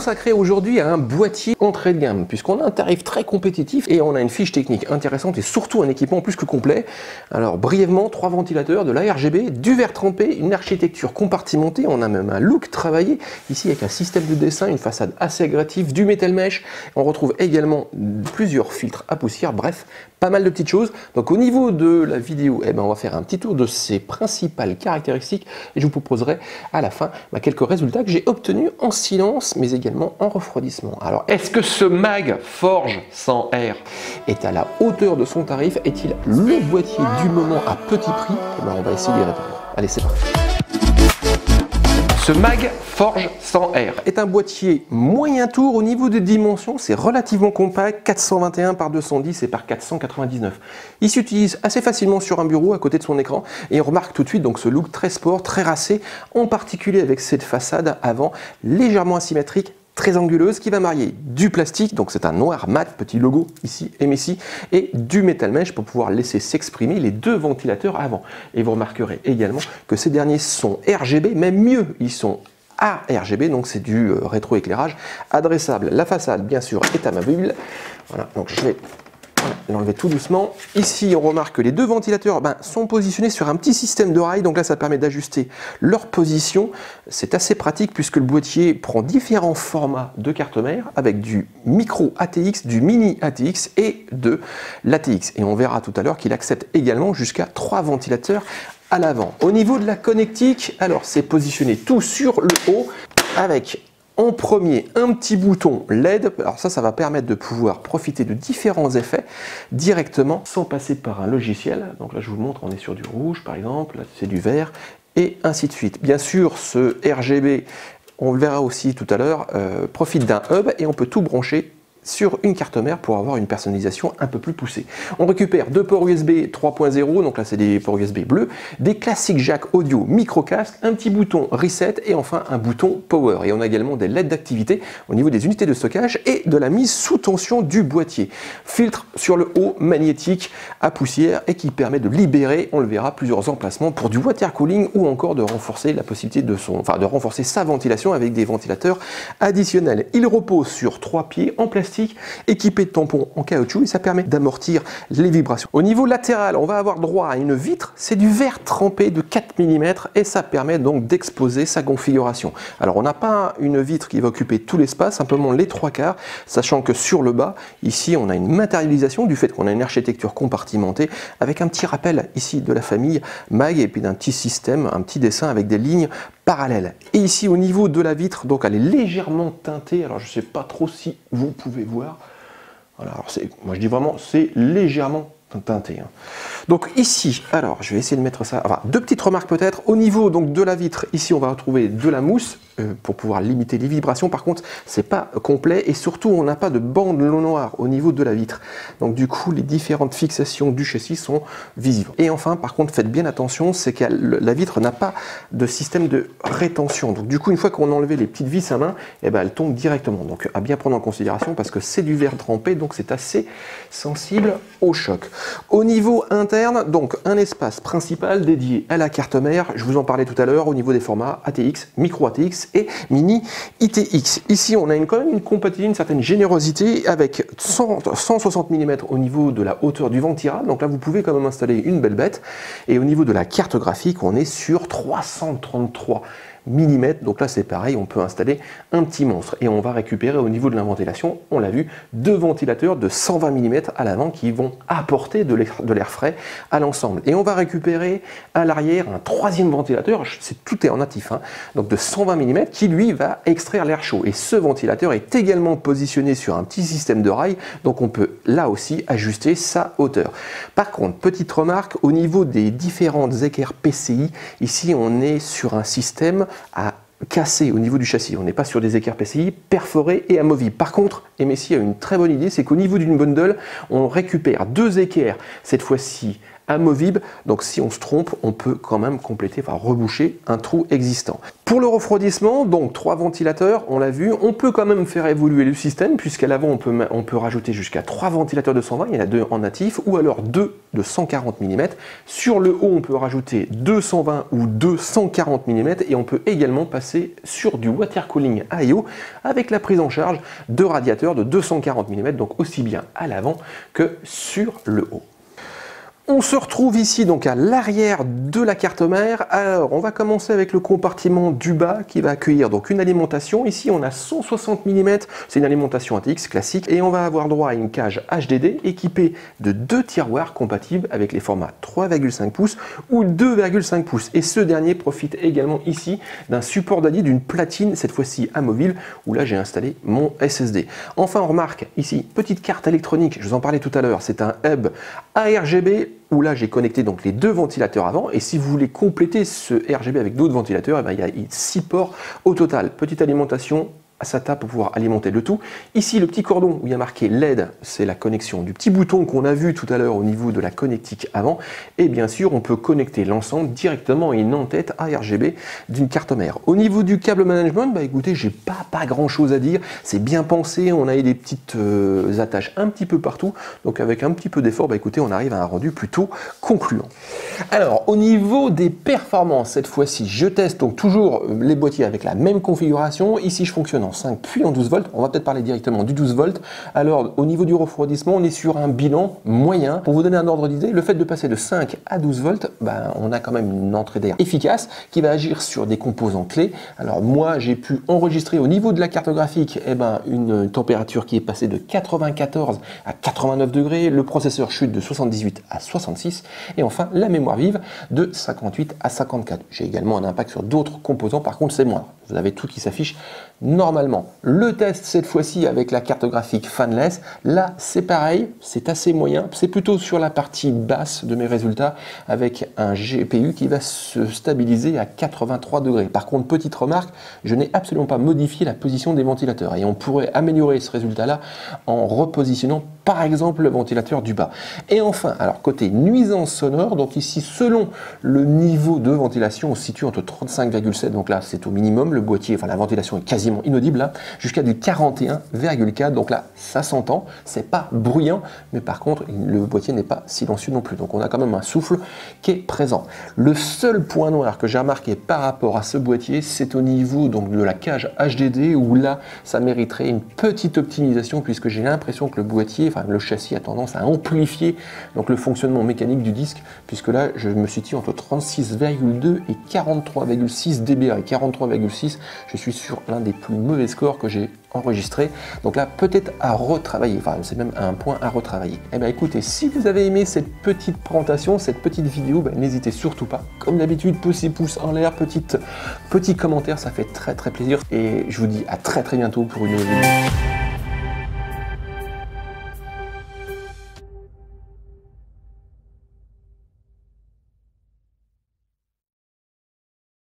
consacré aujourd'hui à un boîtier entrée de gamme, puisqu'on a un tarif très compétitif et on a une fiche technique intéressante et surtout un équipement plus que complet. Alors brièvement, 3 ventilateurs, de la RGB, du verre trempé, une architecture compartimentée, on a même un look travaillé, ici avec un système de dessin, une façade assez agressive, du metal mesh, on retrouve également plusieurs filtres à poussière, bref, pas mal de petites choses. Donc au niveau de la vidéo, on va faire un petit tour de ses principales caractéristiques et je vous proposerai à la fin quelques résultats que j'ai obtenus en silence mais également en refroidissement. Alors est-ce que ce mag Forge 100 R est à la hauteur de son tarif? Est-il le boîtier du moment à petit prix? On va essayer d'y répondre. Allez, c'est parti. Ce mag Forge 100 R est un boîtier moyen tour. Au niveau des dimensions, c'est relativement compact, 421 par 210 et par 499. Il s'utilise assez facilement sur un bureau à côté de son écran et on remarque tout de suite donc ce look très sport, très racé, en particulier avec cette façade avant légèrement asymétrique, très anguleuse, qui va marier du plastique, donc c'est un noir mat, petit logo ici, MSI, et du metal mesh pour pouvoir laisser s'exprimer les deux ventilateurs avant. Et vous remarquerez également que ces derniers sont RGB, même mieux, ils sont ARGB, donc c'est du rétroéclairage adressable. La façade, bien sûr, est amovible. Voilà, donc je vais l'enlever tout doucement. Ici, on remarque que les deux ventilateurs sont positionnés sur un petit système de rails. Donc là, ça permet d'ajuster leur position. C'est assez pratique puisque le boîtier prend différents formats de carte mère avec du micro ATX, du mini ATX et de l'ATX. Et on verra tout à l'heure qu'il accepte également jusqu'à 3 ventilateurs à l'avant. Au niveau de la connectique, alors c'est positionné tout sur le haut avec en premier, un petit bouton LED. Alors ça va permettre de pouvoir profiter de différents effets directement sans passer par un logiciel. Donc là, je vous montre, on est sur du rouge par exemple, là c'est du vert et ainsi de suite. Bien sûr, ce RGB, on le verra aussi tout à l'heure, profite d'un hub et on peut tout brancher sur une carte mère pour avoir une personnalisation un peu plus poussée. On récupère 2 ports USB 3.0, donc là c'est des ports USB bleus, des classiques jack audio micro-casque, un petit bouton reset et enfin un bouton power. Et on a également des LED d'activité au niveau des unités de stockage et de la mise sous tension du boîtier. Filtre sur le haut magnétique à poussière et qui permet de libérer, on le verra, plusieurs emplacements pour du water cooling ou encore de renforcer la possibilité de renforcer sa ventilation avec des ventilateurs additionnels. Il repose sur 3 pieds en plastique équipé de tampons en caoutchouc et ça permet d'amortir les vibrations. Au niveau latéral, on va avoir droit à une vitre, c'est du verre trempé de 4 mm et ça permet donc d'exposer sa configuration. Alors on n'a pas une vitre qui va occuper tout l'espace, simplement les 3/4, sachant que sur le bas, ici on a une matérialisation du fait qu'on a une architecture compartimentée avec un petit rappel ici de la famille MAG et puis d'un petit système, un petit dessin avec des lignes parallèles. Et ici au niveau de la vitre, donc elle est légèrement teintée, alors je ne sais pas trop si vous pouvez voir. Voilà, alors moi je dis vraiment c'est légèrement teinté. Donc ici, alors je vais essayer de mettre ça, enfin 2 petites remarques peut-être. Au niveau donc de la vitre, ici on va retrouver de la mousse pour pouvoir limiter les vibrations. Par contre, c'est pas complet et surtout on n'a pas de bande noire au niveau de la vitre. Donc du coup, les différentes fixations du châssis sont visibles. Et enfin, par contre, faites bien attention, c'est que la vitre n'a pas de système de rétention. Donc du coup, une fois qu'on a enlevé les petites vis à main, elle tombe directement. Donc à bien prendre en considération parce que c'est du verre trempé, donc c'est assez sensible au choc. Au niveau interne, donc un espace principal dédié à la carte mère. Je vous en parlais tout à l'heure au niveau des formats ATX, micro ATX et mini ITX. Ici, on a quand même une compatibilité, une certaine générosité avec 160 mm au niveau de la hauteur du vent tirable. Donc là, vous pouvez quand même installer une belle bête. Et au niveau de la carte graphique, on est sur 333 mm. Donc là, c'est pareil, on peut installer un petit monstre. Et on va récupérer au niveau de la ventilation, on l'a vu, 2 ventilateurs de 120 mm à l'avant qui vont apporter de l'air frais à l'ensemble. Et on va récupérer à l'arrière un 3e ventilateur, tout est en natif, donc de 120 mm qui lui va extraire l'air chaud. Et ce ventilateur est également positionné sur un petit système de rails, donc on peut là aussi ajuster sa hauteur. Par contre, petite remarque, au niveau des différentes équerres PCI, ici on est sur un système à casser au niveau du châssis. On n'est pas sur des équerres PCI perforés et amovibles. Par contre, MSI a une très bonne idée, c'est qu'au niveau d'une bundle, on récupère 2 équerres, cette fois-ci amovible, donc si on se trompe, on peut quand même compléter, enfin reboucher un trou existant. Pour le refroidissement, donc 3 ventilateurs, on l'a vu, on peut quand même faire évoluer le système, puisqu'à l'avant on peut rajouter jusqu'à 3 ventilateurs de 120, il y en a 2 en natif, ou alors 2 de 140 mm. Sur le haut, on peut rajouter 2 120 ou 2 140 mm, et on peut également passer sur du water cooling AIO avec la prise en charge de radiateurs de 240 mm, donc aussi bien à l'avant que sur le haut. On se retrouve ici donc à l'arrière de la carte mère. Alors on va commencer avec le compartiment du bas qui va accueillir donc une alimentation. Ici on a 160 mm, c'est une alimentation ATX classique, et on va avoir droit à une cage HDD équipée de 2 tiroirs compatibles avec les formats 3,5 pouces ou 2,5 pouces. Et ce dernier profite également ici d'un support d'ADI, d'une platine, cette fois-ci amovible, où là j'ai installé mon SSD. Enfin on remarque ici, petite carte électronique, je vous en parlais tout à l'heure, c'est un hub ARGB, où là j'ai connecté donc les 2 ventilateurs avant, et si vous voulez compléter ce RGB avec d'autres ventilateurs, il y a 6 ports au total. Petite alimentation à SATA pour pouvoir alimenter le tout. Ici le petit cordon où il y a marqué LED, c'est la connexion du petit bouton qu'on a vu tout à l'heure au niveau de la connectique avant, et bien sûr on peut connecter l'ensemble directement à une en-tête ARGB d'une carte mère. Au niveau du câble management, écoutez, j'ai pas grand chose à dire, c'est bien pensé, on a eu des petites attaches un petit peu partout, donc avec un petit peu d'effort, écoutez, on arrive à un rendu plutôt concluant. Alors au niveau des performances, cette fois-ci je teste donc toujours les boîtiers avec la même configuration. Ici je fonctionne en 5 puis en 12 volts. On va peut-être parler directement du 12 volts. Alors au niveau du refroidissement, on est sur un bilan moyen. Pour vous donner un ordre d'idée, le fait de passer de 5 à 12 volts, on a quand même une entrée d'air efficace qui va agir sur des composants clés. Alors moi j'ai pu enregistrer au niveau de la carte graphique une température qui est passée de 94 à 89 degrés, le processeur chute de 78 à 66, et enfin la mémoire vive de 58 à 54. J'ai également un impact sur d'autres composants, par contre c'est moindre. Vous avez tout qui s'affiche normalement. Le test cette fois-ci avec la carte graphique fanless, là c'est pareil, c'est assez moyen, c'est plutôt sur la partie basse de mes résultats avec un GPU qui va se stabiliser à 83 degrés. Par contre, petite remarque, je n'ai absolument pas modifié la position des ventilateurs et on pourrait améliorer ce résultat-là en repositionnant par exemple le ventilateur du bas. Et enfin, alors côté nuisance sonore, donc ici selon le niveau de ventilation, on se situe entre 35,7, donc là c'est au minimum, le boîtier, enfin la ventilation est quasiment inaudible là, jusqu'à du 41,4, donc là ça s'entend, c'est pas bruyant, mais par contre le boîtier n'est pas silencieux non plus, donc on a quand même un souffle qui est présent. Le seul point noir que j'ai remarqué par rapport à ce boîtier, c'est au niveau donc de la cage HDD, où là ça mériterait une petite optimisation, puisque j'ai l'impression que le boîtier, le châssis a tendance à amplifier donc le fonctionnement mécanique du disque, puisque là je me situe entre 36,2 et 43,6 dBA, et 43,6 je suis sur l'un des plus mauvais scores que j'ai enregistré, donc là peut-être à retravailler, c'est même un point à retravailler. Et écoutez, si vous avez aimé cette petite présentation, cette petite vidéo, n'hésitez surtout pas, comme d'habitude, petit pouce en l'air, petit commentaire, ça fait très plaisir, et je vous dis à très bientôt pour une nouvelle vidéo.